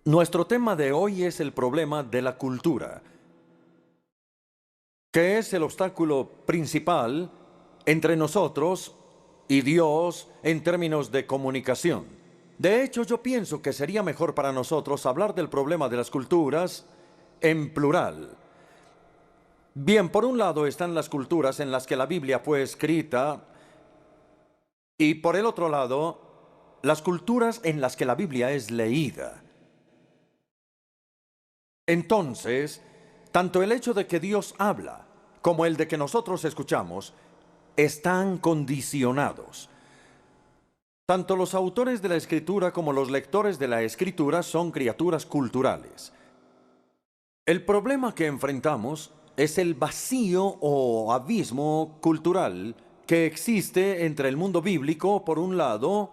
Nuestro tema de hoy es el problema de la cultura, que es el obstáculo principal entre nosotros y Dios en términos de comunicación. De hecho, yo pienso que sería mejor para nosotros hablar del problema de las culturas en plural. Bien, por un lado están las culturas en las que la Biblia fue escrita y por el otro lado, las culturas en las que la Biblia es leída. Entonces, tanto el hecho de que Dios habla como el de que nosotros escuchamos están condicionados. Tanto los autores de la Escritura como los lectores de la Escritura son criaturas culturales. El problema que enfrentamos es el vacío o abismo cultural que existe entre el mundo bíblico por un lado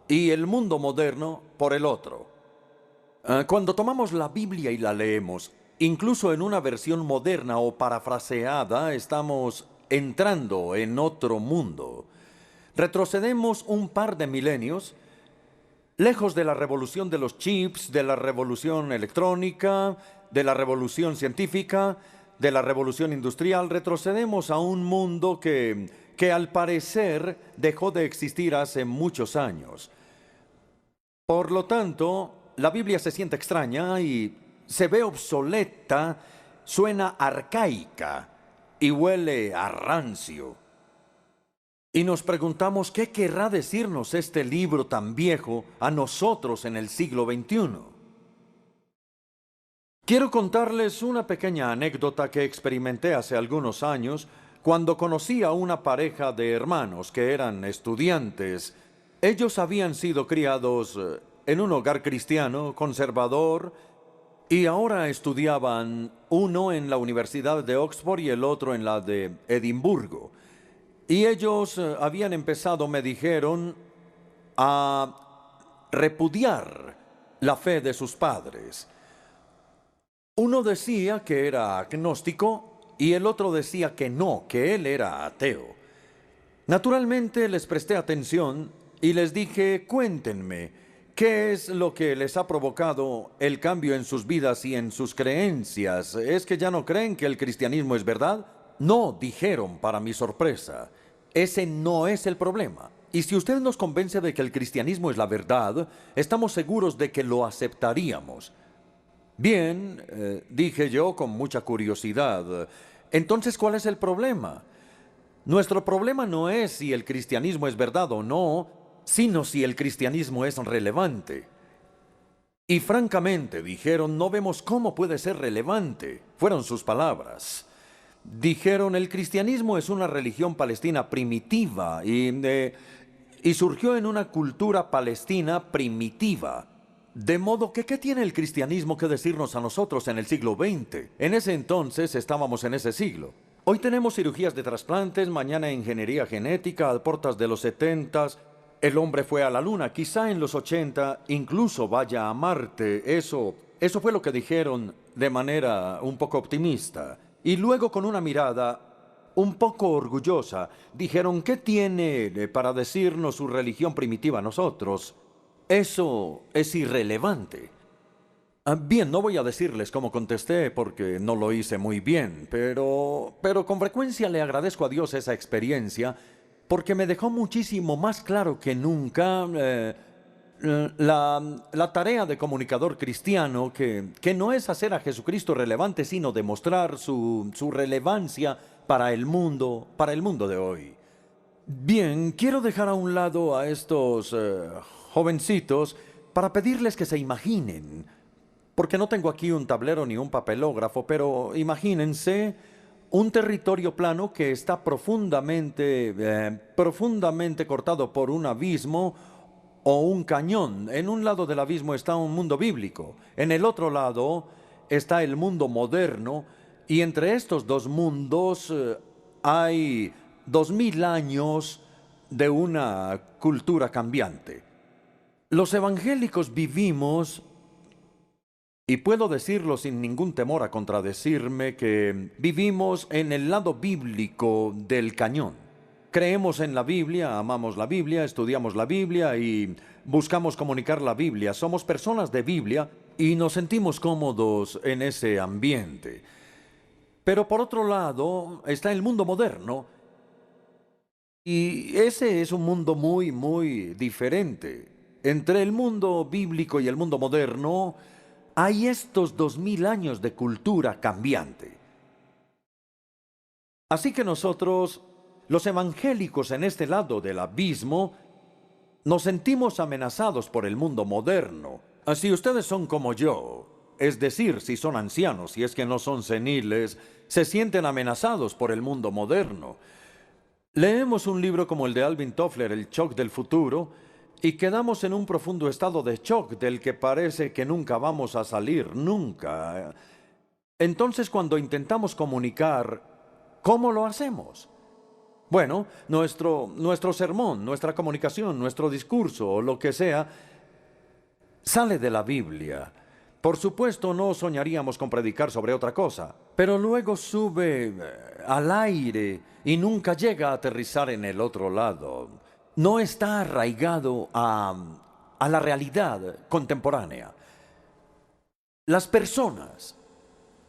y el mundo moderno por el otro. Cuando tomamos la Biblia y la leemos, incluso en una versión moderna o parafraseada, estamos entrando en otro mundo. Retrocedemos un par de milenios, lejos de la revolución de los chips, de la revolución electrónica, de la revolución científica, de la revolución industrial. Retrocedemos a un mundo que al parecer dejó de existir hace muchos años. Por lo tanto, la Biblia se siente extraña y se ve obsoleta, suena arcaica y huele a rancio. Y nos preguntamos qué querrá decirnos este libro tan viejo a nosotros en el siglo XXI. Quiero contarles una pequeña anécdota que experimenté hace algunos años cuando conocí a una pareja de hermanos que eran estudiantes. Ellos habían sido criados en un hogar cristiano, conservador, y ahora estudiaban uno en la Universidad de Oxford y el otro en la de Edimburgo. Y ellos habían empezado, me dijeron, a repudiar la fe de sus padres. Uno decía que era agnóstico y el otro decía que no, que él era ateo. Naturalmente les presté atención y les dije, cuéntenme, ¿qué es lo que les ha provocado el cambio en sus vidas y en sus creencias? ¿Es que ya no creen que el cristianismo es verdad? No, dijeron para mi sorpresa. Ese no es el problema. Y si usted nos convence de que el cristianismo es la verdad, estamos seguros de que lo aceptaríamos. Bien, dije yo con mucha curiosidad. Entonces, ¿cuál es el problema? Nuestro problema no es si el cristianismo es verdad o no, sino si el cristianismo es relevante. Y francamente, dijeron, no vemos cómo puede ser relevante. Fueron sus palabras. Dijeron, el cristianismo es una religión palestina primitiva y surgió en una cultura palestina primitiva. De modo que, ¿qué tiene el cristianismo que decirnos a nosotros en el siglo XX? En ese entonces estábamos en ese siglo. Hoy tenemos cirugías de trasplantes, mañana ingeniería genética, a puertas de los 70s. El hombre fue a la luna, quizá en los 80 incluso vaya a Marte. Eso fue lo que dijeron de manera un poco optimista. Y luego con una mirada un poco orgullosa, dijeron, ¿qué tiene para decirnos su religión primitiva a nosotros? Eso es irrelevante. Bien, no voy a decirles cómo contesté porque no lo hice muy bien, pero con frecuencia le agradezco a Dios esa experiencia porque me dejó muchísimo más claro que nunca la tarea de comunicador cristiano, que no es hacer a Jesucristo relevante, sino demostrar su relevancia para el mundo de hoy. Bien, quiero dejar a un lado a estos jovencitos para pedirles que se imaginen, porque no tengo aquí un tablero ni un papelógrafo, pero imagínense un territorio plano que está profundamente cortado por un abismo o un cañón. En un lado del abismo está un mundo bíblico, en el otro lado está el mundo moderno, y entre estos dos mundos hay 2000 años de una cultura cambiante. Los evangélicos vivimos, y puedo decirlo sin ningún temor a contradecirme, que vivimos en el lado bíblico del cañón. Creemos en la Biblia, amamos la Biblia, estudiamos la Biblia y buscamos comunicar la Biblia. Somos personas de Biblia, y nos sentimos cómodos en ese ambiente. Pero por otro lado está el mundo moderno, y ese es un mundo muy, muy diferente. Entre el mundo bíblico y el mundo moderno hay estos 2000 años de cultura cambiante. Así que nosotros, los evangélicos en este lado del abismo, nos sentimos amenazados por el mundo moderno. Si ustedes son como yo, es decir, si son ancianos, si es que no son seniles, se sienten amenazados por el mundo moderno. Leemos un libro como el de Alvin Toffler, El shock del futuro, y quedamos en un profundo estado de shock del que parece que nunca vamos a salir, nunca. Entonces, cuando intentamos comunicar, ¿cómo lo hacemos? Bueno, nuestro sermón, nuestra comunicación, nuestro discurso o lo que sea, sale de la Biblia. Por supuesto, no soñaríamos con predicar sobre otra cosa, pero luego sube al aire y nunca llega a aterrizar en el otro lado. No está arraigado a la realidad contemporánea. Las personas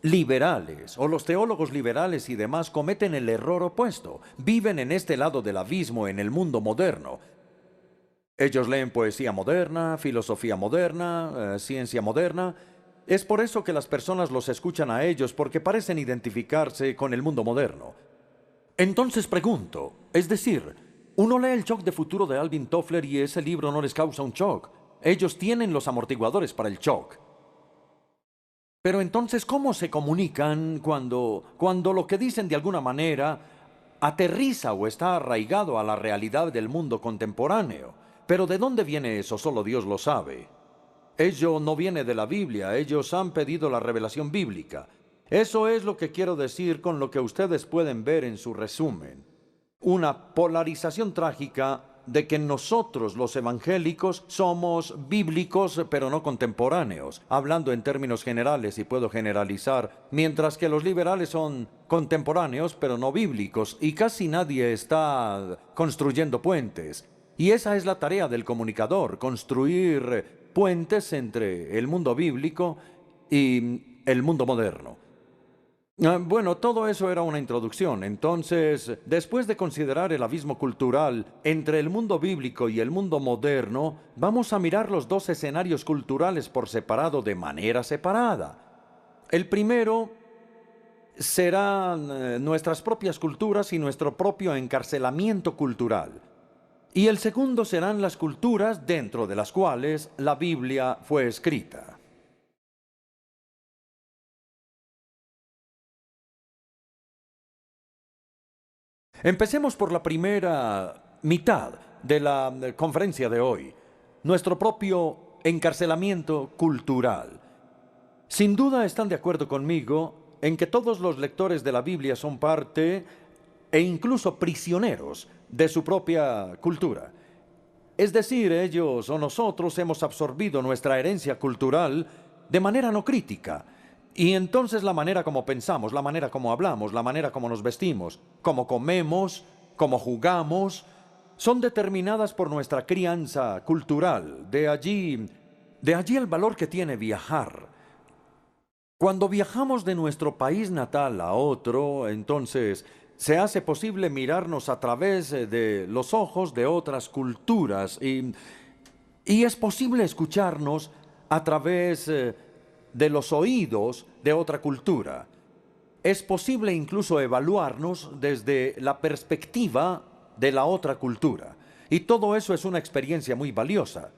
liberales o los teólogos liberales y demás cometen el error opuesto. Viven en este lado del abismo en el mundo moderno. Ellos leen poesía moderna, filosofía moderna, ciencia moderna. Es por eso que las personas los escuchan a ellos, porque parecen identificarse con el mundo moderno. Entonces pregunto, es decir, uno lee el shock de futuro de Alvin Toffler y ese libro no les causa un shock. Ellos tienen los amortiguadores para el shock. Pero entonces, ¿cómo se comunican cuando lo que dicen de alguna manera aterriza o está arraigado a la realidad del mundo contemporáneo? Pero ¿de dónde viene eso? Solo Dios lo sabe. Ello no viene de la Biblia, ellos han pedido la revelación bíblica. Eso es lo que quiero decir con lo que ustedes pueden ver en su resumen. Una polarización trágica de que nosotros, los evangélicos, somos bíblicos pero no contemporáneos, hablando en términos generales y puedo generalizar, mientras que los liberales son contemporáneos pero no bíblicos y casi nadie está construyendo puentes. Y esa es la tarea del comunicador, construir puentes entre el mundo bíblico y el mundo moderno. Bueno, todo eso era una introducción. Entonces, después de considerar el abismo cultural entre el mundo bíblico y el mundo moderno, vamos a mirar los dos escenarios culturales por separado de manera separada. El primero serán nuestras propias culturas y nuestro propio encarcelamiento cultural. Y el segundo serán las culturas dentro de las cuales la Biblia fue escrita. Empecemos por la primera mitad de la conferencia de hoy, nuestro propio encarcelamiento cultural. Sin duda están de acuerdo conmigo en que todos los lectores de la Biblia son parte e incluso prisioneros de su propia cultura. Es decir, ellos o nosotros hemos absorbido nuestra herencia cultural de manera no crítica. Y entonces la manera como pensamos, la manera como hablamos, la manera como nos vestimos, cómo comemos, cómo jugamos, son determinadas por nuestra crianza cultural. De allí el valor que tiene viajar. Cuando viajamos de nuestro país natal a otro, entonces se hace posible mirarnos a través de los ojos de otras culturas y es posible escucharnos a través de los oídos de otra cultura. Es posible incluso evaluarnos desde la perspectiva de la otra cultura. Y todo eso es una experiencia muy valiosa.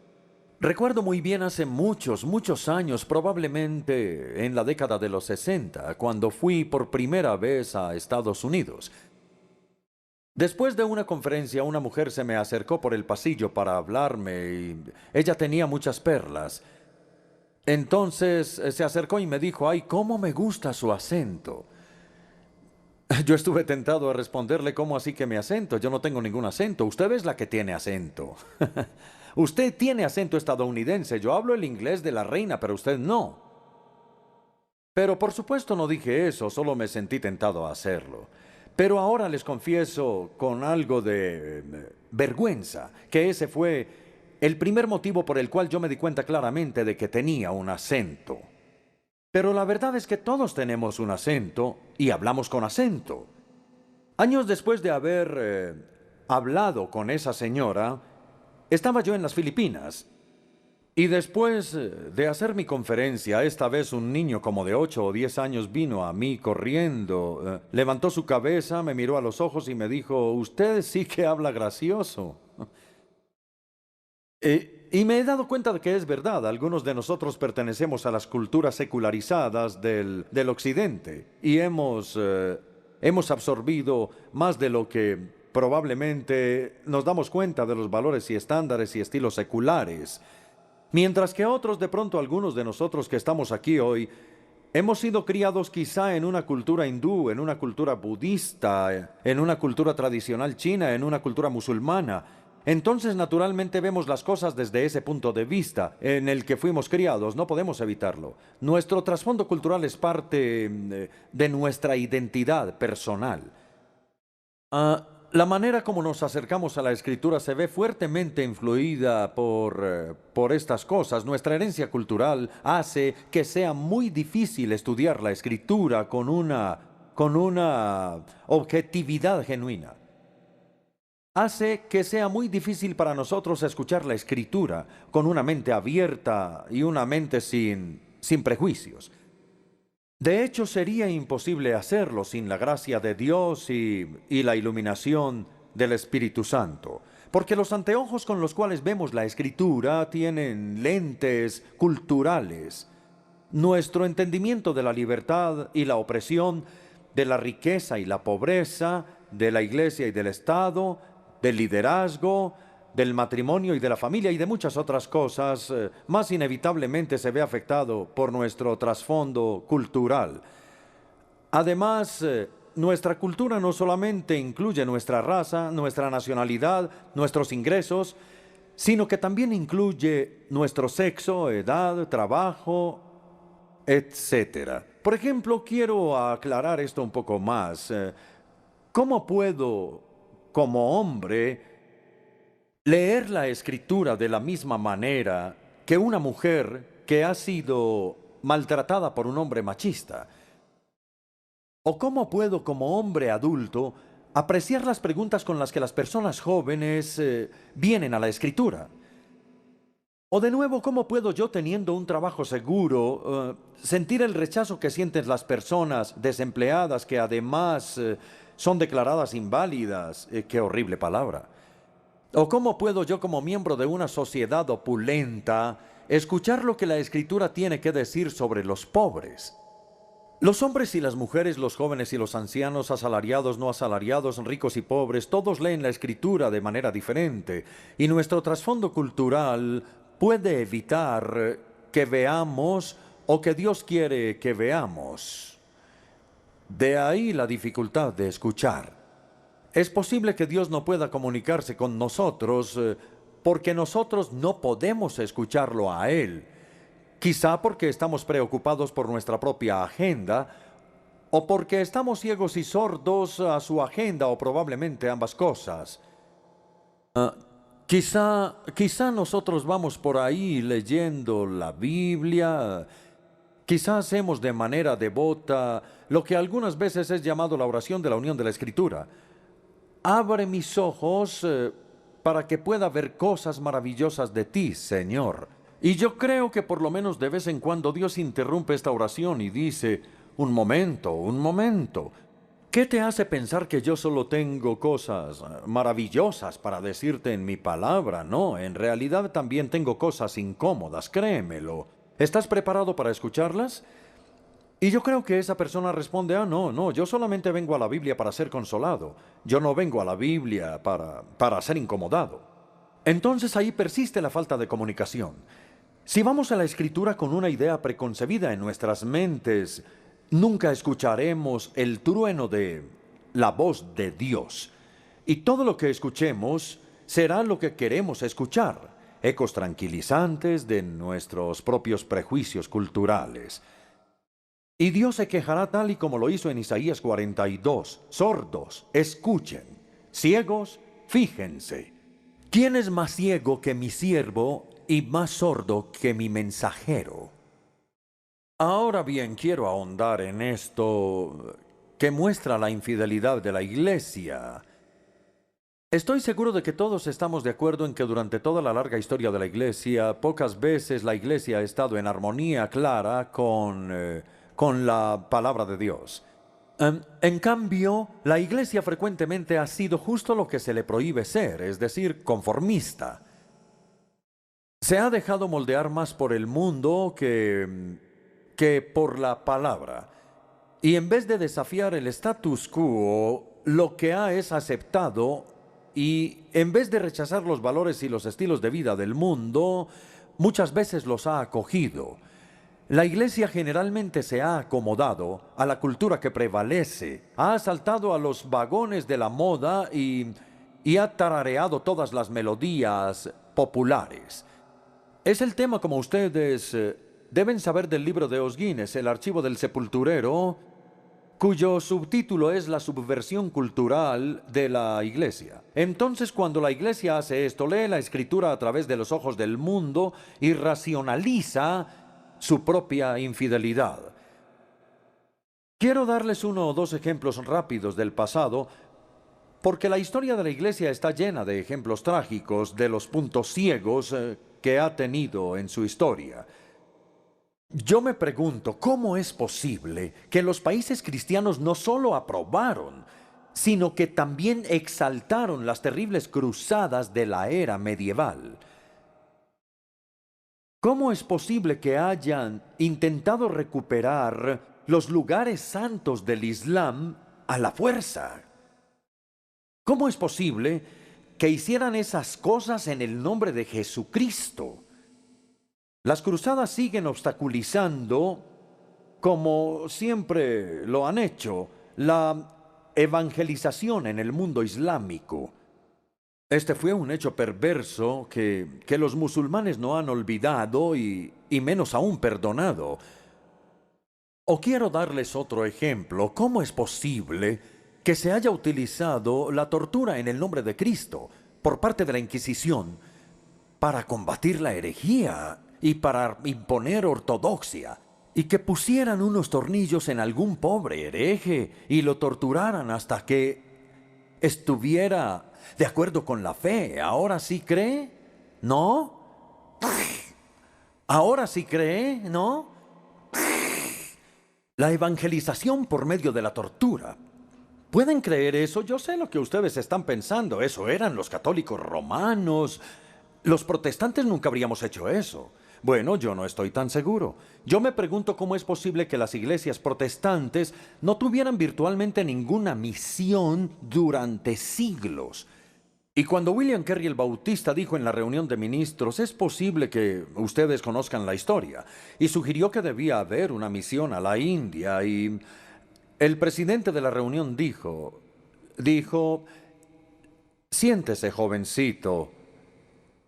Recuerdo muy bien hace muchos años, probablemente en la década de los 60, cuando fui por primera vez a Estados Unidos. Después de una conferencia, una mujer se me acercó por el pasillo para hablarme y ella tenía muchas perlas. Entonces se acercó y me dijo, ¡ay, cómo me gusta su acento! Yo estuve tentado a responderle, ¿cómo así que mi acento? Yo no tengo ningún acento, usted es la que tiene acento. Usted tiene acento estadounidense, yo hablo el inglés de la reina, pero usted no. Pero por supuesto no dije eso, solo me sentí tentado a hacerlo. Pero ahora les confieso con algo de vergüenza que ese fue el primer motivo por el cual yo me di cuenta claramente de que tenía un acento. Pero la verdad es que todos tenemos un acento y hablamos con acento. Años después de haber hablado con esa señora, estaba yo en las Filipinas. Y después de hacer mi conferencia, esta vez un niño como de 8 o 10 años vino a mí corriendo, levantó su cabeza, me miró a los ojos y me dijo, «Usted sí que habla gracioso». Y me he dado cuenta de que es verdad. Algunos de nosotros pertenecemos a las culturas secularizadas del Occidente y hemos absorbido más de lo que probablemente nos damos cuenta de los valores y estándares y estilos seculares. Mientras que otros, de pronto algunos de nosotros que estamos aquí hoy, hemos sido criados quizá en una cultura hindú, en una cultura budista, en una cultura tradicional china, en una cultura musulmana. Entonces, naturalmente, vemos las cosas desde ese punto de vista en el que fuimos criados. No podemos evitarlo. Nuestro trasfondo cultural es parte de nuestra identidad personal. La manera como nos acercamos a la Escritura se ve fuertemente influida por estas cosas. Nuestra herencia cultural hace que sea muy difícil estudiar la Escritura con una objetividad genuina. Hace que sea muy difícil para nosotros escuchar la Escritura con una mente abierta y una mente sin prejuicios. De hecho, sería imposible hacerlo sin la gracia de Dios y la iluminación del Espíritu Santo, porque los anteojos con los cuales vemos la Escritura tienen lentes culturales. Nuestro entendimiento de la libertad y la opresión, de la riqueza y la pobreza, de la iglesia y del Estado, del liderazgo, del matrimonio y de la familia y de muchas otras cosas, más inevitablemente se ve afectado por nuestro trasfondo cultural. Además, nuestra cultura no solamente incluye nuestra raza, nuestra nacionalidad, nuestros ingresos, sino que también incluye nuestro sexo, edad, trabajo, etc. Por ejemplo, quiero aclarar esto un poco más. ¿Cómo puedo, como hombre, leer la Escritura de la misma manera que una mujer que ha sido maltratada por un hombre machista? ¿O cómo puedo, como hombre adulto, apreciar las preguntas con las que las personas jóvenes vienen a la Escritura? O de nuevo, ¿cómo puedo yo, teniendo un trabajo seguro, sentir el rechazo que sienten las personas desempleadas que además son declaradas inválidas? ¡Qué horrible palabra! ¿O cómo puedo yo, como miembro de una sociedad opulenta, escuchar lo que la Escritura tiene que decir sobre los pobres? Los hombres y las mujeres, los jóvenes y los ancianos, asalariados, no asalariados, ricos y pobres, todos leen la Escritura de manera diferente, y nuestro trasfondo cultural puede evitar que veamos o que Dios quiere que veamos. De ahí la dificultad de escuchar. Es posible que Dios no pueda comunicarse con nosotros porque nosotros no podemos escucharlo a Él. Quizá porque estamos preocupados por nuestra propia agenda o porque estamos ciegos y sordos a su agenda o probablemente ambas cosas. Quizá nosotros vamos por ahí leyendo la Biblia. Quizá hacemos de manera devota lo que algunas veces es llamado la oración de la unión de la Escritura. Abre mis ojos para que pueda ver cosas maravillosas de ti, Señor. Y yo creo que por lo menos de vez en cuando Dios interrumpe esta oración y dice, un momento. ¿Qué te hace pensar que yo solo tengo cosas maravillosas para decirte en mi palabra? No, en realidad también tengo cosas incómodas, créemelo. ¿Estás preparado para escucharlas? Y yo creo que esa persona responde, no, yo solamente vengo a la Biblia para ser consolado. Yo no vengo a la Biblia para ser incomodado. Entonces ahí persiste la falta de comunicación. Si vamos a la Escritura con una idea preconcebida en nuestras mentes, nunca escucharemos el trueno de la voz de Dios. Y todo lo que escuchemos será lo que queremos escuchar, ecos tranquilizantes de nuestros propios prejuicios culturales. Y Dios se quejará tal y como lo hizo en Isaías 42. Sordos, escuchen. Ciegos, fíjense. ¿Quién es más ciego que mi siervo y más sordo que mi mensajero? Ahora bien, quiero ahondar en esto que muestra la infidelidad de la iglesia. Estoy seguro de que todos estamos de acuerdo en que durante toda la larga historia de la iglesia, pocas veces la iglesia ha estado en armonía clara con la palabra de Dios. En cambio, la iglesia frecuentemente ha sido justo lo que se le prohíbe ser, es decir, conformista. Se ha dejado moldear más por el mundo que por la palabra. Y en vez de desafiar el status quo, lo que ha es aceptado, y en vez de rechazar los valores y los estilos de vida del mundo, muchas veces los ha acogido. La iglesia generalmente se ha acomodado a la cultura que prevalece, ha saltado a los vagones de la moda y ha tarareado todas las melodías populares. Es el tema, como ustedes deben saber, del libro de Os Guinness, El archivo del sepulturero, cuyo subtítulo es La subversión cultural de la iglesia. Entonces, cuando la iglesia hace esto, lee la escritura a través de los ojos del mundo y racionaliza su propia infidelidad. Quiero darles uno o dos ejemplos rápidos del pasado, porque la historia de la iglesia está llena de ejemplos trágicos de los puntos ciegos que ha tenido en su historia. Yo me pregunto, ¿cómo es posible que los países cristianos no solo aprobaron, sino que también exaltaron las terribles cruzadas de la era medieval? ¿Cómo es posible que hayan intentado recuperar los lugares santos del Islam a la fuerza? ¿Cómo es posible que hicieran esas cosas en el nombre de Jesucristo? Las cruzadas siguen obstaculizando, como siempre lo han hecho, la evangelización en el mundo islámico. Este fue un hecho perverso que los musulmanes no han olvidado y menos aún perdonado. O quiero darles otro ejemplo. ¿Cómo es posible que se haya utilizado la tortura en el nombre de Cristo por parte de la Inquisición para combatir la herejía y para imponer ortodoxia, y que pusieran unos tornillos en algún pobre hereje y lo torturaran hasta que estuviera de acuerdo con la fe? ¿Ahora sí cree? ¿No? ¿Ahora sí cree? ¿No? La evangelización por medio de la tortura. ¿Pueden creer eso? Yo sé lo que ustedes están pensando. Eso eran los católicos romanos. Los protestantes nunca habríamos hecho eso. Bueno, yo no estoy tan seguro. Yo me pregunto cómo es posible que las iglesias protestantes no tuvieran virtualmente ninguna misión durante siglos. Y cuando William Carey el Bautista dijo en la reunión de ministros, es posible que ustedes conozcan la historia, y sugirió que debía haber una misión a la India, y el presidente de la reunión dijo, siéntese, jovencito.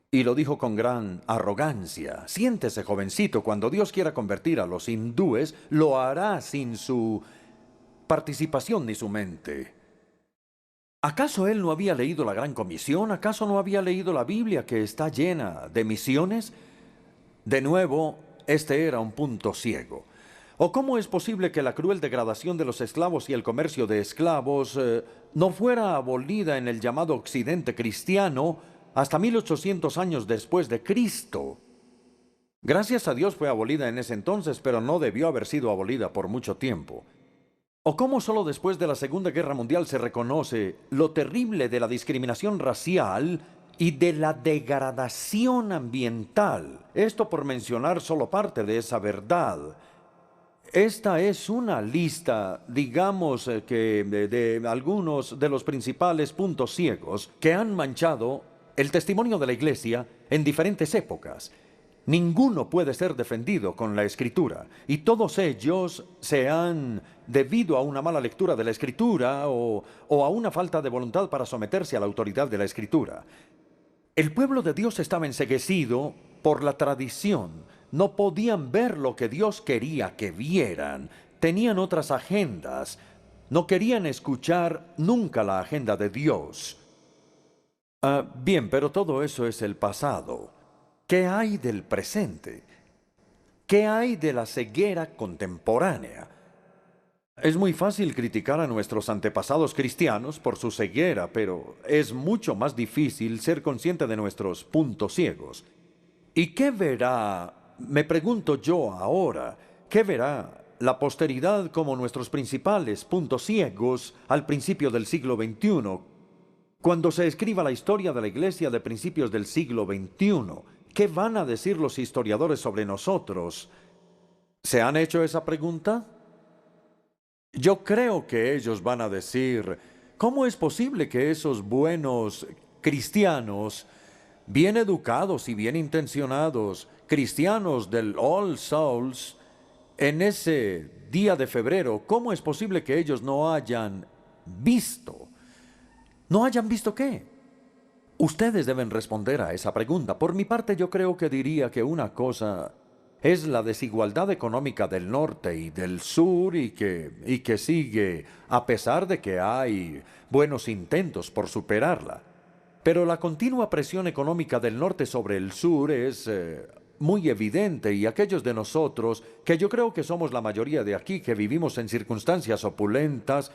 Y lo dijo con gran arrogancia. Siéntese, jovencito, cuando Dios quiera convertir a los hindúes, lo hará sin su participación ni su mente. ¿Acaso él no había leído la Gran Comisión? ¿Acaso no había leído la Biblia, que está llena de misiones? De nuevo, este era un punto ciego. ¿O cómo es posible que la cruel degradación de los esclavos y el comercio de esclavos no fuera abolida en el llamado Occidente cristiano hasta 1800 años después de Cristo? Gracias a Dios fue abolida en ese entonces, pero no debió haber sido abolida por mucho tiempo. ¿O cómo solo después de la Segunda Guerra Mundial se reconoce lo terrible de la discriminación racial y de la degradación ambiental? Esto por mencionar solo parte de esa verdad. Esta es una lista, digamos, de algunos de los principales puntos ciegos que han manchado el testimonio de la Iglesia en diferentes épocas. Ninguno puede ser defendido con la Escritura, y todos ellos se han debido a una mala lectura de la Escritura o a una falta de voluntad para someterse a la autoridad de la Escritura. El pueblo de Dios estaba enceguecido por la tradición. No podían ver lo que Dios quería que vieran. Tenían otras agendas. No querían escuchar nunca la agenda de Dios. Bien, pero todo eso es el pasado. ¿Qué hay del presente? ¿Qué hay de la ceguera contemporánea? Es muy fácil criticar a nuestros antepasados cristianos por su ceguera, pero es mucho más difícil ser consciente de nuestros puntos ciegos. ¿Y qué verá, me pregunto yo ahora, qué verá la posteridad como nuestros principales puntos ciegos al principio del siglo XXI? Cuando se escriba la historia de la Iglesia de principios del siglo XXI, ¿qué van a decir los historiadores sobre nosotros? ¿Se han hecho esa pregunta? Yo creo que ellos van a decir, ¿cómo es posible que esos buenos cristianos, bien educados y bien intencionados, cristianos del All Souls, en ese día de febrero, cómo es posible que ellos no hayan visto? ¿No hayan visto qué? Ustedes deben responder a esa pregunta. Por mi parte, yo creo que diría que una cosa es la desigualdad económica del norte y del sur y que sigue, a pesar de que hay buenos intentos por superarla. Pero la continua presión económica del norte sobre el sur es muy evidente, y aquellos de nosotros, que yo creo que somos la mayoría de aquí, que vivimos en circunstancias opulentas,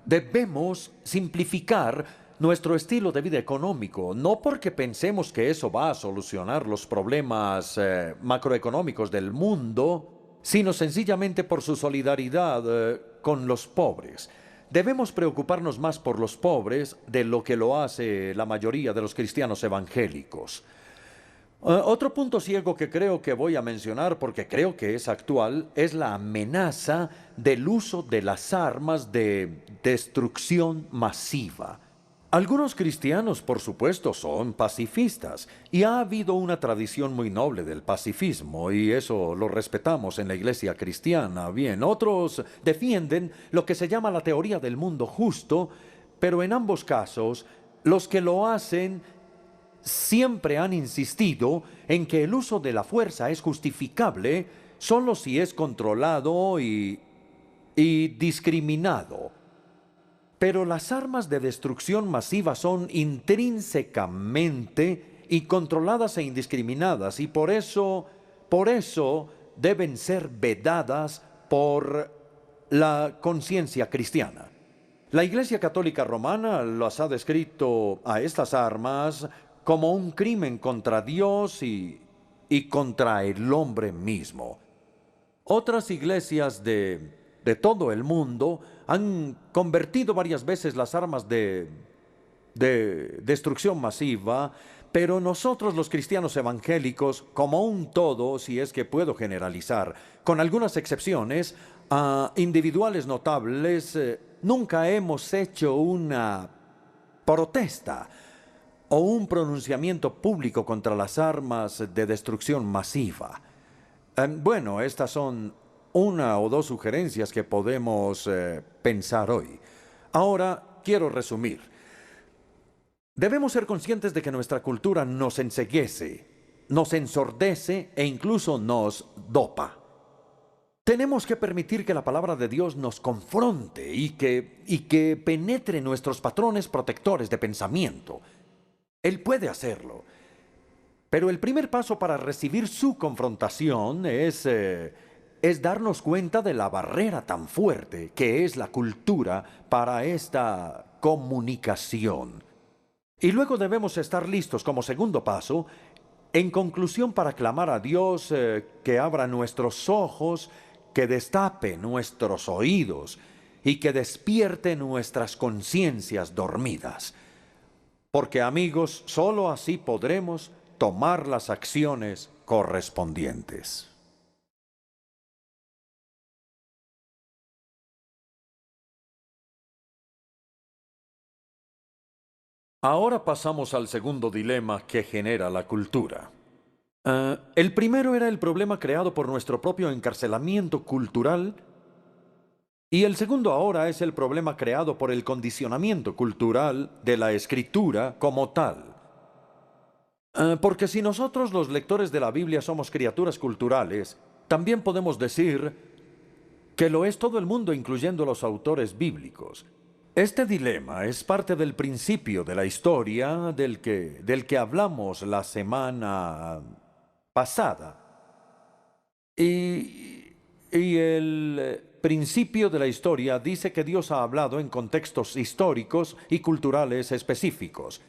debemos simplificar nuestro estilo de vida económico, no porque pensemos que eso va a solucionar los problemas macroeconómicos del mundo, sino sencillamente por su solidaridad con los pobres. Debemos preocuparnos más por los pobres de lo que lo hace la mayoría de los cristianos evangélicos. Otro punto ciego que creo que voy a mencionar, porque creo que es actual, es la amenaza del uso de las armas de destrucción masiva. Algunos cristianos, por supuesto, son pacifistas, y ha habido una tradición muy noble del pacifismo, y eso lo respetamos en la iglesia cristiana. Bien, otros defienden lo que se llama la teoría del mundo justo, pero en ambos casos, los que lo hacen siempre han insistido en que el uso de la fuerza es justificable solo si es controlado y discriminado. Pero las armas de destrucción masiva son intrínsecamente incontroladas e indiscriminadas, y por eso deben ser vedadas por la conciencia cristiana. La Iglesia Católica Romana las ha descrito a estas armas como un crimen contra Dios y contra el hombre mismo. Otras iglesias de todo el mundo han convertido varias veces las armas de destrucción masiva, pero nosotros los cristianos evangélicos, como un todo, si es que puedo generalizar, con algunas excepciones, individuales notables, nunca hemos hecho una protesta o un pronunciamiento público contra las armas de destrucción masiva. Bueno, estas son una o dos sugerencias que podemos pensar hoy. Ahora, quiero resumir. Debemos ser conscientes de que nuestra cultura nos enceguece, nos ensordece e incluso nos dopa. Tenemos que permitir que la palabra de Dios nos confronte y que penetre nuestros patrones protectores de pensamiento. Él puede hacerlo. Pero el primer paso para recibir su confrontación es darnos cuenta de la barrera tan fuerte que es la cultura para esta comunicación. Y luego debemos estar listos como segundo paso, en conclusión, para clamar a Dios que abra nuestros ojos, que destape nuestros oídos y que despierte nuestras conciencias dormidas. Porque, amigos, solo así podremos tomar las acciones correspondientes. Ahora pasamos al segundo dilema que genera la cultura. El primero era el problema creado por nuestro propio encarcelamiento cultural, y el segundo ahora es el problema creado por el condicionamiento cultural de la escritura como tal. Porque si nosotros los lectores de la Biblia somos criaturas culturales, también podemos decir que lo es todo el mundo, incluyendo los autores bíblicos. Este dilema es parte del principio de la historia del que hablamos la semana pasada. Y el principio de la historia dice que Dios ha hablado en contextos históricos y culturales específicos.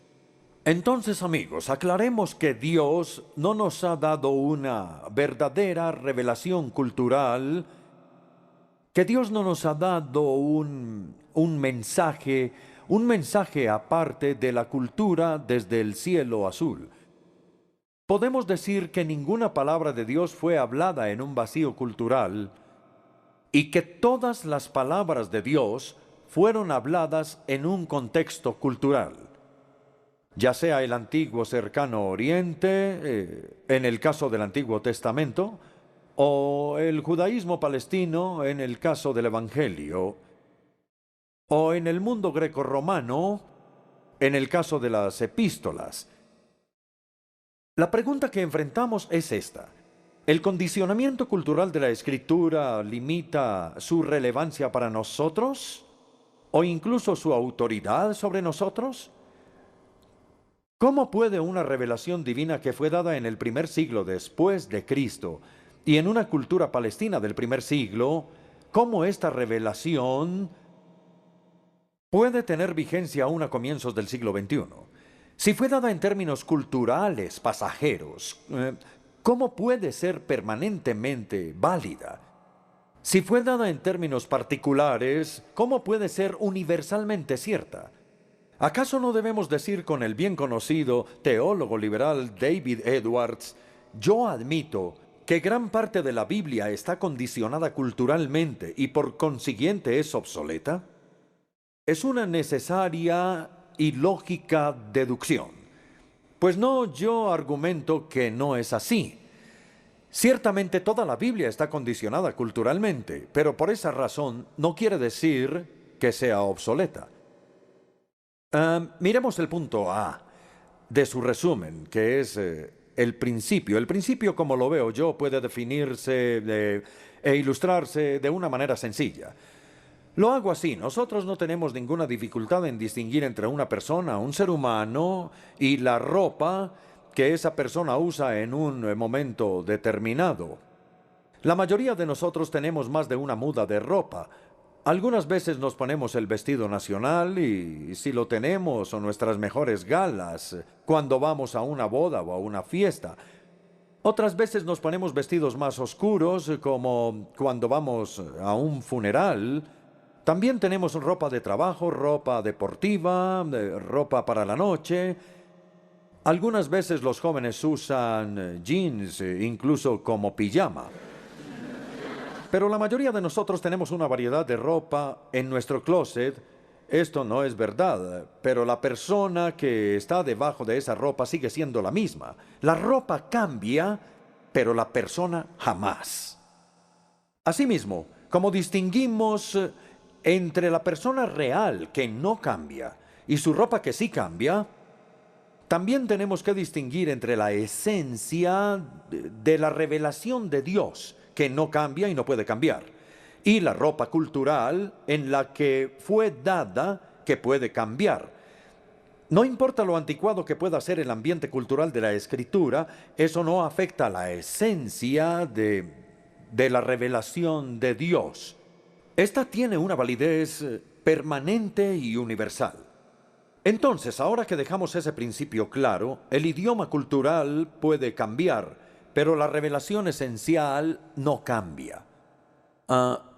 Entonces, amigos, aclaremos que Dios no nos ha dado una verdadera revelación cultural, que Dios no nos ha dado un mensaje aparte de la cultura desde el cielo azul. Podemos decir que ninguna palabra de Dios fue hablada en un vacío cultural y que todas las palabras de Dios fueron habladas en un contexto cultural. Ya sea el antiguo cercano oriente, en el caso del Antiguo Testamento, o el judaísmo palestino en el caso del Evangelio, o en el mundo grecorromano en el caso de las epístolas. La pregunta que enfrentamos es esta. ¿El condicionamiento cultural de la Escritura limita su relevancia para nosotros? ¿O incluso su autoridad sobre nosotros? ¿Cómo puede una revelación divina que fue dada en el primer siglo después de Cristo y en una cultura palestina del primer siglo, cómo esta revelación puede tener vigencia aún a comienzos del siglo XXI? Si fue dada en términos culturales pasajeros, ¿cómo puede ser permanentemente válida? Si fue dada en términos particulares, ¿cómo puede ser universalmente cierta? ¿Acaso no debemos decir con el bien conocido teólogo liberal David Edwards: yo admito que gran parte de la Biblia está condicionada culturalmente y por consiguiente es obsoleta? Es una necesaria y lógica deducción. Pues no, yo argumento que no es así. Ciertamente toda la Biblia está condicionada culturalmente, pero por esa razón no quiere decir que sea obsoleta. Miremos el punto A de su resumen, que es el principio. El principio, como lo veo yo, puede definirse e ilustrarse de una manera sencilla. Lo hago así. Nosotros no tenemos ninguna dificultad en distinguir entre una persona, un ser humano, y la ropa que esa persona usa en un momento determinado. La mayoría de nosotros tenemos más de una muda de ropa. Algunas veces nos ponemos el vestido nacional y si lo tenemos, o nuestras mejores galas, cuando vamos a una boda o a una fiesta. Otras veces nos ponemos vestidos más oscuros, como cuando vamos a un funeral. También tenemos ropa de trabajo, ropa deportiva, ropa para la noche. Algunas veces los jóvenes usan jeans, incluso como pijama. Pero la mayoría de nosotros tenemos una variedad de ropa en nuestro closet. Esto no es verdad, pero la persona que está debajo de esa ropa sigue siendo la misma. La ropa cambia, pero la persona jamás. Asimismo, como distinguimos entre la persona real que no cambia y su ropa que sí cambia, también tenemos que distinguir entre la esencia de la revelación de Dios, que no cambia y no puede cambiar, y la ropa cultural en la que fue dada, que puede cambiar. No importa lo anticuado que pueda ser el ambiente cultural de la Escritura, eso no afecta a la esencia de la revelación de Dios. Esta tiene una validez permanente y universal. Entonces, ahora que dejamos ese principio claro, el idioma cultural puede cambiar, pero la revelación esencial no cambia.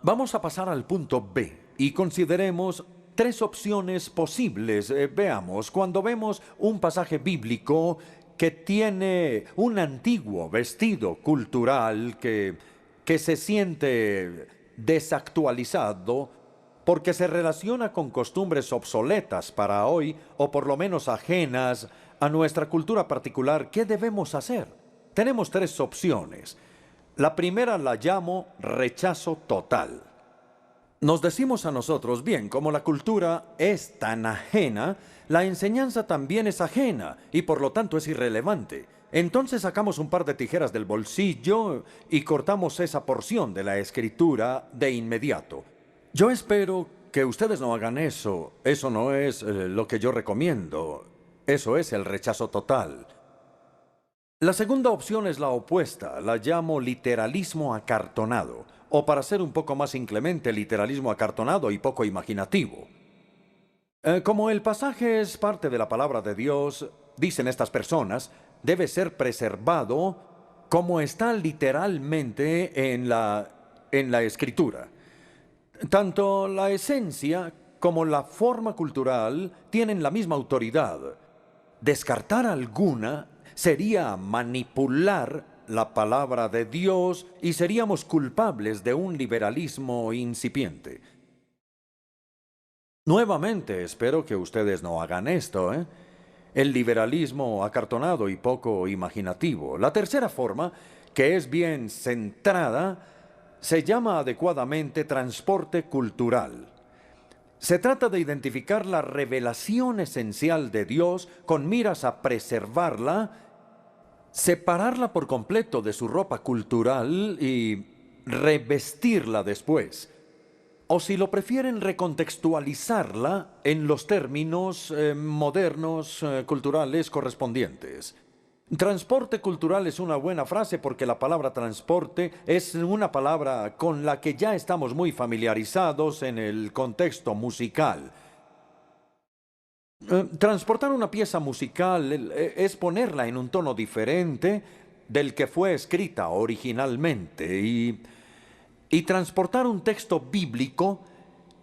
Vamos a pasar al punto B y consideremos tres opciones posibles. Veamos, cuando vemos un pasaje bíblico que tiene un antiguo vestido cultural que se siente desactualizado porque se relaciona con costumbres obsoletas para hoy o por lo menos ajenas a nuestra cultura particular, ¿qué debemos hacer? Tenemos tres opciones. La primera la llamo rechazo total. Nos decimos a nosotros, bien, como la cultura es tan ajena, la enseñanza también es ajena y por lo tanto es irrelevante. Entonces sacamos un par de tijeras del bolsillo y cortamos esa porción de la Escritura de inmediato. Yo espero que ustedes no hagan eso. Eso no es lo que yo recomiendo. Eso es el rechazo total. La segunda opción es la opuesta. La llamo literalismo acartonado. O para ser un poco más inclemente, literalismo acartonado y poco imaginativo. Como el pasaje es parte de la palabra de Dios, dicen estas personas, debe ser preservado como está literalmente en la Escritura. Tanto la esencia como la forma cultural tienen la misma autoridad. Descartar alguna sería manipular la palabra de Dios y seríamos culpables de un liberalismo incipiente. Nuevamente, espero que ustedes no hagan esto, ¿eh? El liberalismo acartonado y poco imaginativo. La tercera forma, que es bien centrada, se llama adecuadamente transporte cultural. Se trata de identificar la revelación esencial de Dios con miras a preservarla, separarla por completo de su ropa cultural y revestirla después. O si lo prefieren, recontextualizarla en los términos modernos, culturales correspondientes. Transporte cultural es una buena frase porque la palabra transporte es una palabra con la que ya estamos muy familiarizados en el contexto musical. Transportar una pieza musical es ponerla en un tono diferente del que fue escrita originalmente y transportar un texto bíblico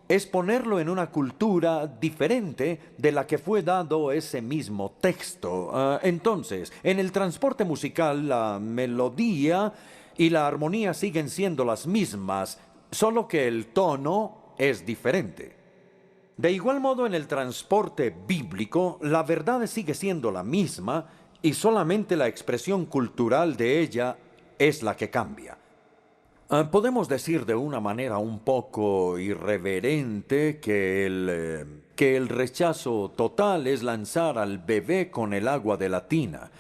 es ponerlo en una cultura diferente de la que fue dado ese mismo texto. Entonces, en el transporte musical, la melodía y la armonía siguen siendo las mismas, solo que el tono es diferente. De igual modo, en el transporte bíblico, la verdad sigue siendo la misma y solamente la expresión cultural de ella es la que cambia. Podemos decir de una manera un poco irreverente que el rechazo total es lanzar al bebé con el agua de la tina.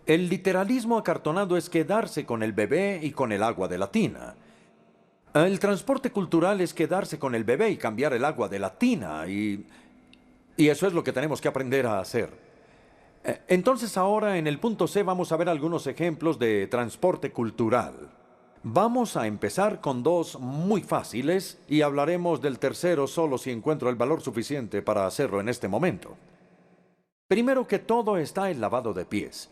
El literalismo acartonado es quedarse con el bebé y con el agua de la tina. El transporte cultural es quedarse con el bebé y cambiar el agua de la tina, y eso es lo que tenemos que aprender a hacer. Entonces ahora en el punto C vamos a ver algunos ejemplos de transporte cultural. Vamos a empezar con dos muy fáciles y hablaremos del tercero solo si encuentro el valor suficiente para hacerlo en este momento. Primero que todo está el lavado de pies.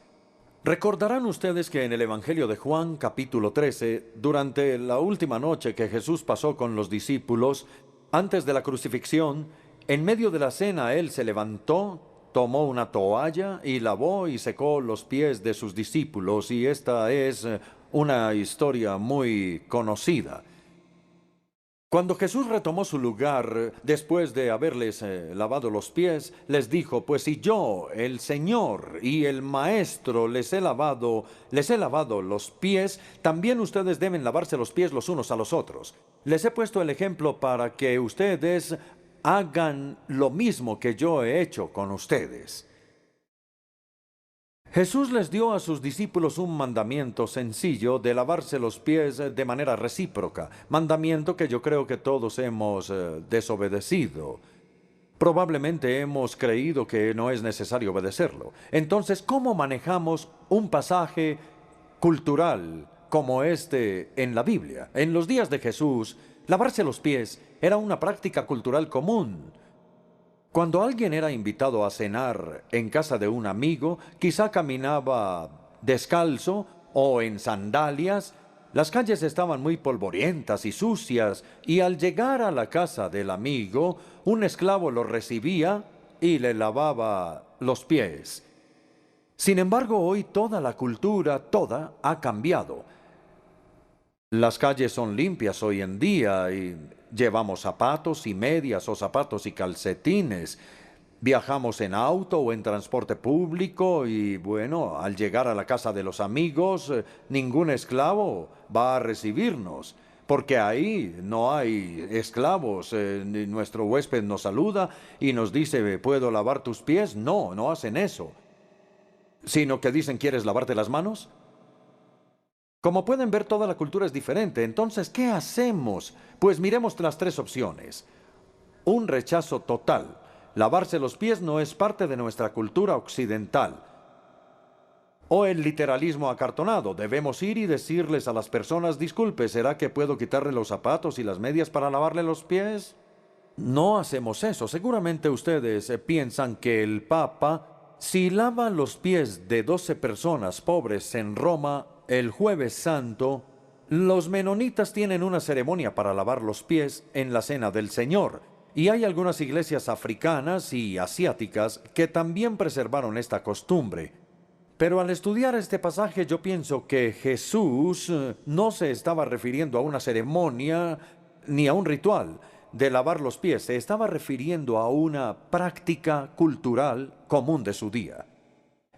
Recordarán ustedes que en el Evangelio de Juan, capítulo 13, durante la última noche que Jesús pasó con los discípulos, antes de la crucifixión, en medio de la cena Él se levantó, tomó una toalla y lavó y secó los pies de sus discípulos, y esta es una historia muy conocida. Cuando Jesús retomó su lugar, después de haberles lavado los pies, les dijo, pues si yo, el Señor y el Maestro, les he lavado los pies, también ustedes deben lavarse los pies los unos a los otros. Les he puesto el ejemplo para que ustedes hagan lo mismo que yo he hecho con ustedes. Jesús les dio a sus discípulos un mandamiento sencillo de lavarse los pies de manera recíproca, mandamiento que yo creo que todos hemos desobedecido. Probablemente hemos creído que no es necesario obedecerlo. Entonces, ¿cómo manejamos un pasaje cultural como este en la Biblia? En los días de Jesús, lavarse los pies era una práctica cultural común. Cuando alguien era invitado a cenar en casa de un amigo, quizá caminaba descalzo o en sandalias. Las calles estaban muy polvorientas y sucias, y al llegar a la casa del amigo, un esclavo lo recibía y le lavaba los pies. Sin embargo, hoy toda la cultura, toda, ha cambiado. Las calles son limpias hoy en día y llevamos zapatos y medias o zapatos y calcetines. Viajamos en auto o en transporte público y, bueno, al llegar a la casa de los amigos, ningún esclavo va a recibirnos, porque ahí no hay esclavos. Nuestro huésped nos saluda y nos dice, ¿puedo lavar tus pies? No, no hacen eso. Sino que dicen, ¿quieres lavarte las manos? Como pueden ver, toda la cultura es diferente. Entonces, ¿qué hacemos? Pues miremos las tres opciones. un rechazo total. Lavarse los pies no es parte de nuestra cultura occidental. O el literalismo acartonado. Debemos ir y decirles a las personas, disculpe, ¿será que puedo quitarle los zapatos y las medias para lavarle los pies? No hacemos eso. Seguramente ustedes piensan que el Papa, si lava los pies de 12 personas pobres en Roma el Jueves Santo, los menonitas tienen una ceremonia para lavar los pies en la Cena del Señor. Y hay algunas iglesias africanas y asiáticas que también preservaron esta costumbre. Pero al estudiar este pasaje yo pienso que Jesús no se estaba refiriendo a una ceremonia ni a un ritual de lavar los pies. Se estaba refiriendo a una práctica cultural común de su día.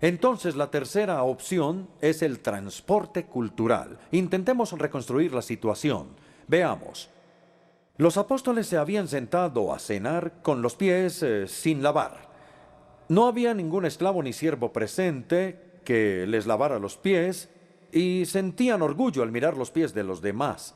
Entonces la tercera opción es el transporte cultural. Intentemos reconstruir la situación. Veamos. Los apóstoles se habían sentado a cenar con los pies sin lavar. No había ningún esclavo ni siervo presente que les lavara los pies y sentían orgullo al mirar los pies de los demás.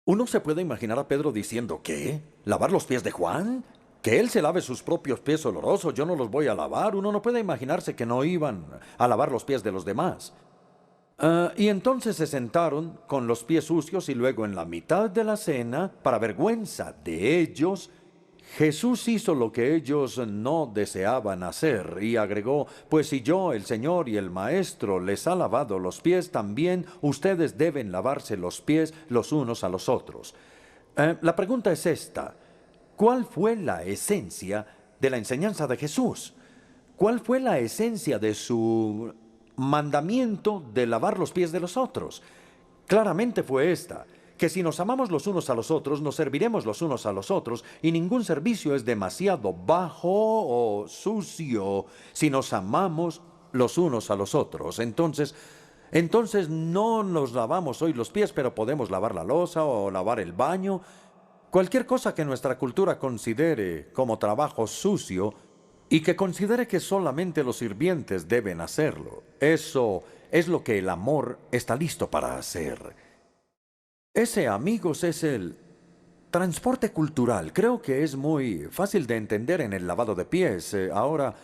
Uno se puede imaginar a Pedro diciendo, ¿qué? ¿Lavar los pies de Juan? ¿Que él se lave sus propios pies olorosos? Yo no los voy a lavar. Uno no puede imaginarse que no iban a lavar los pies de los demás. Y entonces se sentaron con los pies sucios y luego en la mitad de la cena, para vergüenza de ellos, Jesús hizo lo que ellos no deseaban hacer y agregó, pues si yo, el Señor y el Maestro, les ha lavado los pies, también ustedes deben lavarse los pies los unos a los otros. La pregunta es esta, ¿cuál fue la esencia de la enseñanza de Jesús? ¿Cuál fue la esencia de su mandamiento de lavar los pies de los otros? Claramente fue esta, que si nos amamos los unos a los otros, nos serviremos los unos a los otros, y ningún servicio es demasiado bajo o sucio si nos amamos los unos a los otros. Entonces no nos lavamos hoy los pies, pero podemos lavar la loza o lavar el baño. Cualquier cosa que nuestra cultura considere como trabajo sucio y que considere que solamente los sirvientes deben hacerlo. Eso es lo que el amor está listo para hacer. Ese, amigos, es el transporte cultural. Creo que es muy fácil de entender en el lavado de pies. Ahora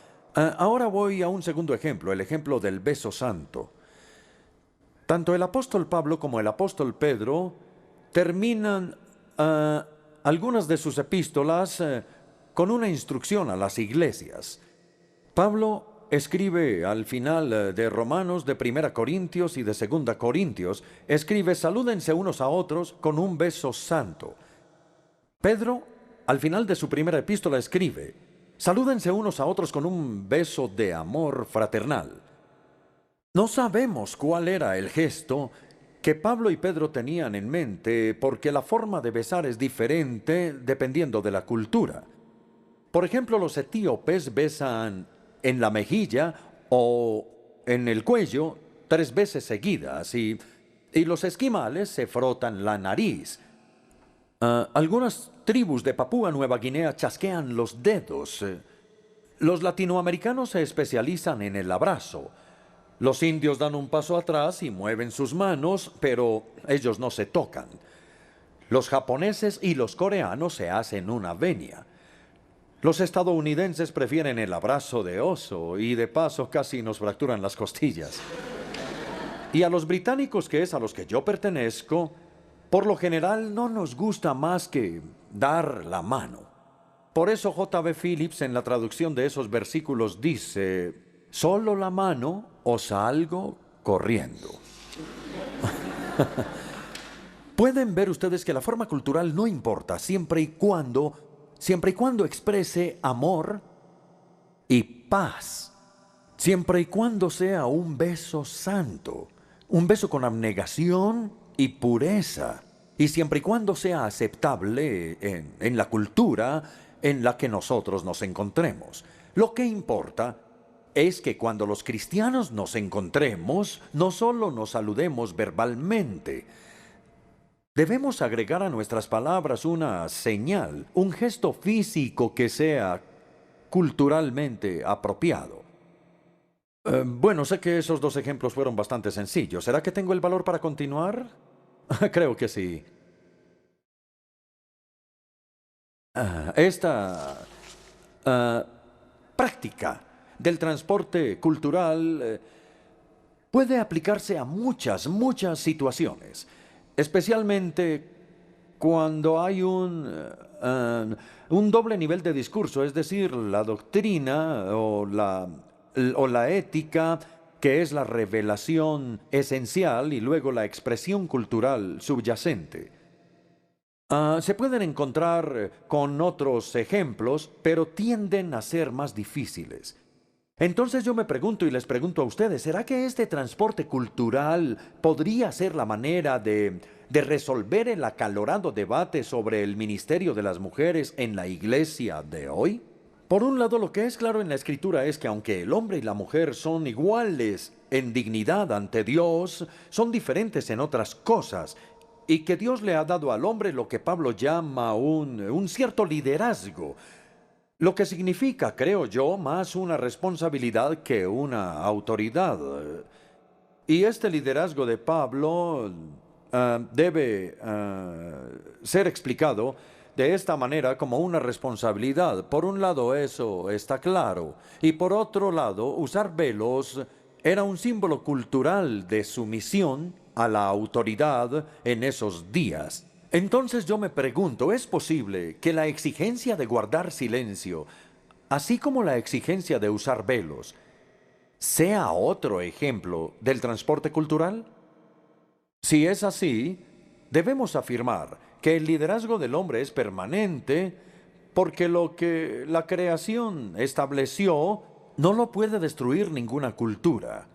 voy a un segundo ejemplo, el ejemplo del beso santo. Tanto el apóstol Pablo como el apóstol Pedro terminan algunas de sus epístolas con una instrucción a las iglesias. Pablo escribe al final de Romanos, de 1 Corintios y de 2 Corintios, escribe, salúdense unos a otros con un beso santo. Pedro, al final de su primera epístola, escribe, salúdense unos a otros con un beso de amor fraternal. No sabemos cuál era el gesto que Pablo y Pedro tenían en mente, porque la forma de besar es diferente dependiendo de la cultura. Por ejemplo, los etíopes besan en la mejilla o en el cuello 3 veces seguidas y los esquimales se frotan la nariz. Algunas tribus de Papúa Nueva Guinea chasquean los dedos. Los latinoamericanos se especializan en el abrazo. Los indios dan un paso atrás y mueven sus manos, pero ellos no se tocan. Los japoneses y los coreanos se hacen una venia. Los estadounidenses prefieren el abrazo de oso y de paso casi nos fracturan las costillas. Y a los británicos, que es a los que yo pertenezco, por lo general no nos gusta más que dar la mano. Por eso J.B. Phillips en la traducción de esos versículos dice, solo la mano o salgo corriendo. Pueden ver ustedes que la forma cultural no importa siempre y cuando exprese amor y paz, siempre y cuando sea un beso santo, un beso con abnegación y pureza, y siempre y cuando sea aceptable en la cultura en la que nosotros nos encontremos. Lo que importa es que cuando los cristianos nos encontremos, no solo nos saludemos verbalmente. Debemos agregar a nuestras palabras una señal, un gesto físico que sea culturalmente apropiado. Bueno, sé que esos 2 ejemplos fueron bastante sencillos. ¿Será que tengo el valor para continuar? Creo que sí. Esta ah, práctica del transporte cultural puede aplicarse a muchas situaciones, especialmente cuando hay un doble nivel de discurso, es decir, la doctrina o la ética, que es la revelación esencial, y luego la expresión cultural subyacente. Se pueden encontrar con otros ejemplos, pero tienden a ser más difíciles. Entonces yo me pregunto y les pregunto a ustedes, ¿será que este transporte cultural podría ser la manera de resolver el acalorado debate sobre el ministerio de las mujeres en la iglesia de hoy? Por un lado, lo que es claro en la Escritura es que aunque el hombre y la mujer son iguales en dignidad ante Dios, son diferentes en otras cosas, y que Dios le ha dado al hombre lo que Pablo llama un cierto liderazgo, lo que significa, creo yo, más una responsabilidad que una autoridad. Y este liderazgo de Pablo debe ser explicado de esta manera como una responsabilidad. Por un lado, eso está claro. Y por otro lado, usar velos era un símbolo cultural de sumisión a la autoridad en esos días. Entonces yo me pregunto, ¿es posible que la exigencia de guardar silencio, así como la exigencia de usar velos, sea otro ejemplo del transporte cultural? Si es así, debemos afirmar que el liderazgo del hombre es permanente porque lo que la creación estableció no lo puede destruir ninguna cultura.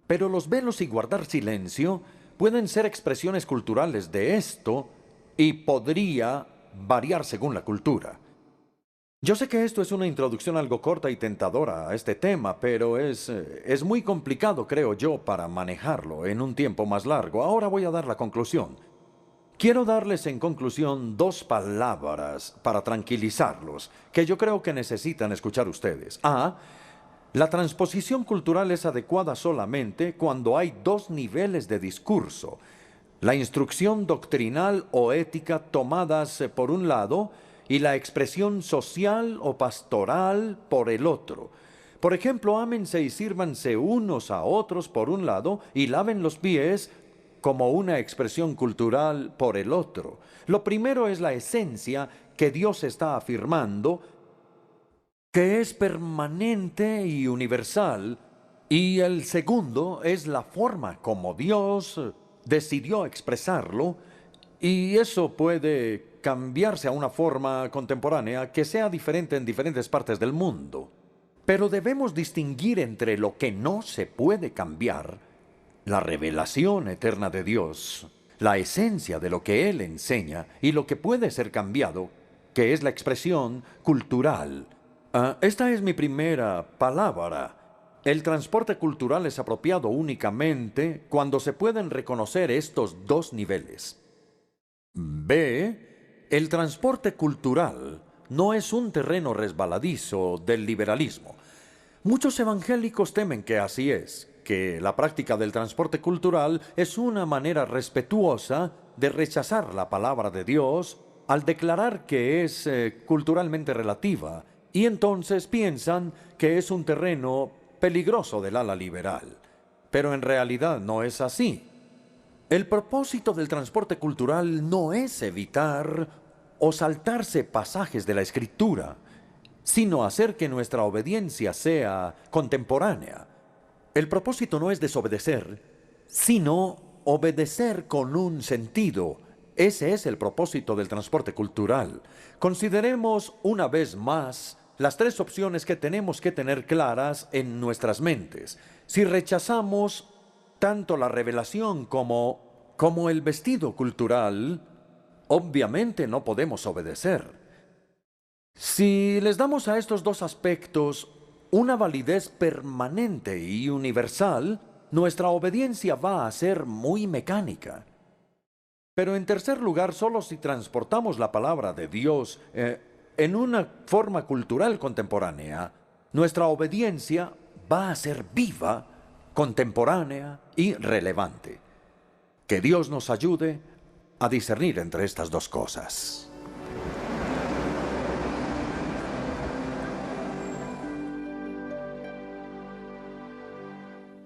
Pero los velos y guardar silencio pueden ser expresiones culturales de esto y podría variar según la cultura. Yo sé que esto es una introducción algo corta y tentadora a este tema, pero es muy complicado, creo yo, para manejarlo en un tiempo más largo. Ahora voy a dar la conclusión. Quiero darles en conclusión dos palabras para tranquilizarlos, que yo creo que necesitan escuchar ustedes. A. La transposición cultural es adecuada solamente cuando hay dos niveles de discurso. La instrucción doctrinal o ética tomadas por un lado y la expresión social o pastoral por el otro. Por ejemplo, ámense y sírvanse unos a otros por un lado y laven los pies como una expresión cultural por el otro. Lo primero es la esencia que Dios está afirmando, que es permanente y universal, y el segundo es la forma como Dios decidió expresarlo, y eso puede cambiarse a una forma contemporánea que sea diferente en diferentes partes del mundo. Pero debemos distinguir entre lo que no se puede cambiar, la revelación eterna de Dios, la esencia de lo que Él enseña, y lo que puede ser cambiado, que es la expresión cultural. Esta es mi primera palabra. El transporte cultural es apropiado únicamente cuando se pueden reconocer estos dos niveles. B. El transporte cultural no es un terreno resbaladizo del liberalismo. Muchos evangélicos temen que así es, que la práctica del transporte cultural es una manera respetuosa de rechazar la palabra de Dios al declarar que es culturalmente relativa, y entonces piensan que es un terreno peligroso del ala liberal. Pero en realidad no es así. El propósito del transporte cultural no es evitar o saltarse pasajes de la Escritura, sino hacer que nuestra obediencia sea contemporánea. El propósito no es desobedecer, sino obedecer con un sentido. Ese es el propósito del transporte cultural. Consideremos una vez más las tres opciones que tenemos que tener claras en nuestras mentes. Si rechazamos tanto la revelación como el vestido cultural, obviamente no podemos obedecer. Si les damos a estos dos aspectos una validez permanente y universal, nuestra obediencia va a ser muy mecánica. Pero en tercer lugar, solo si transportamos la palabra de Dios en una forma cultural contemporánea, nuestra obediencia va a ser viva, contemporánea y relevante. Que Dios nos ayude a discernir entre estas dos cosas.